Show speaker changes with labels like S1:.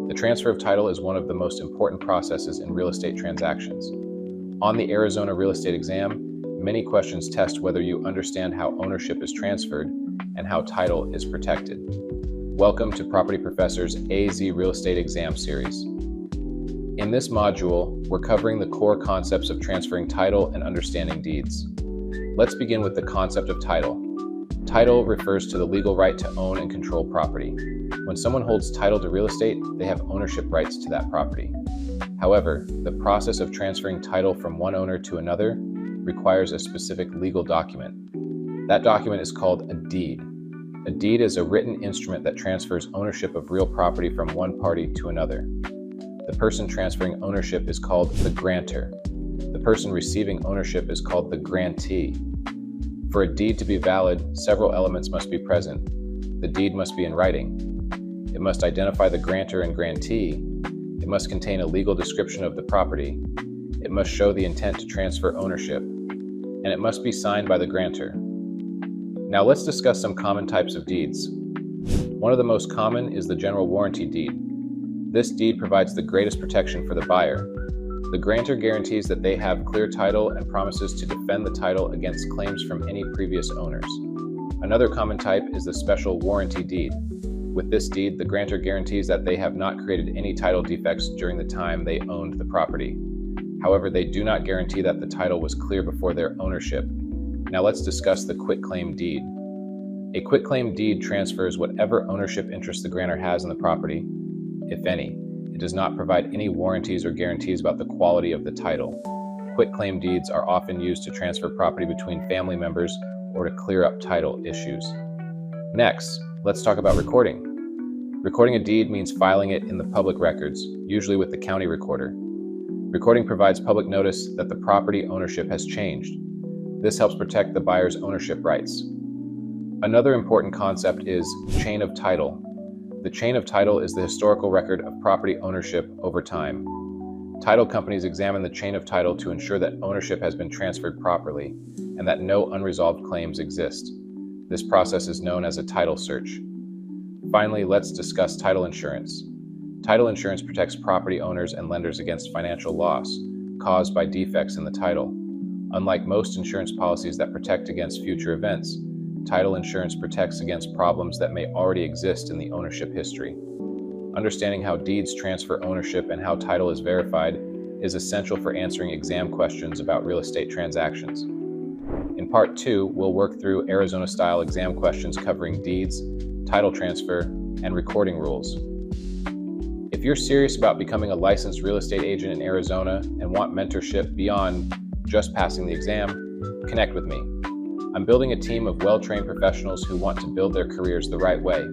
S1: The transfer of title is one of the most important processes in real estate transactions. On the Arizona real estate exam, many questions test whether you understand how ownership is transferred and how title is protected. Welcome to Property Professor's AZ Real Estate Exam Series. In this module, we're covering the core concepts of transferring title and understanding deeds. Let's begin with the concept of title. Title refers to the legal right to own and control property. When someone holds title to real estate, they have ownership rights to that property. However, the process of transferring title from one owner to another requires a specific legal document. That document is called a deed. A deed is a written instrument that transfers ownership of real property from one party to another. The person transferring ownership is called the grantor. The person receiving ownership is called the grantee. For a deed to be valid, several elements must be present. The deed must be in writing. It must identify the grantor and grantee. It must contain a legal description of the property. It must show the intent to transfer ownership. And it must be signed by the grantor. Now let's discuss some common types of deeds. One of the most common is the general warranty deed. This deed provides the greatest protection for the buyer. The grantor guarantees that they have clear title and promises to defend the title against claims from any previous owners. Another common type is the special warranty deed. With this deed, the grantor guarantees that they have not created any title defects during the time they owned the property. However, they do not guarantee that the title was clear before their ownership. Now let's discuss the quitclaim deed. A quitclaim deed transfers whatever ownership interest the grantor has in the property, if any. It does not provide any warranties or guarantees about the quality of the title. Quitclaim deeds are often used to transfer property between family members or to clear up title issues. Next, let's talk about recording. Recording a deed means filing it in the public records, usually with the county recorder. Recording provides public notice that the property ownership has changed. This helps protect the buyer's ownership rights. Another important concept is chain of title. The chain of title is the historical record of property ownership over time. Title companies examine the chain of title to ensure that ownership has been transferred properly and that no unresolved claims exist. This process is known as a title search. Finally, let's discuss title insurance. Title insurance protects property owners and lenders against financial loss caused by defects in the title. Unlike most insurance policies that protect against future events, title insurance protects against problems that may already exist in the ownership history. Understanding how deeds transfer ownership and how title is verified is essential for answering exam questions about real estate transactions. In Part 2, we'll work through Arizona-style exam questions covering deeds, title transfer, and recording rules. If you're serious about becoming a licensed real estate agent in Arizona and want mentorship beyond just passing the exam, connect with me. I'm building a team of well-trained professionals who want to build their careers the right way.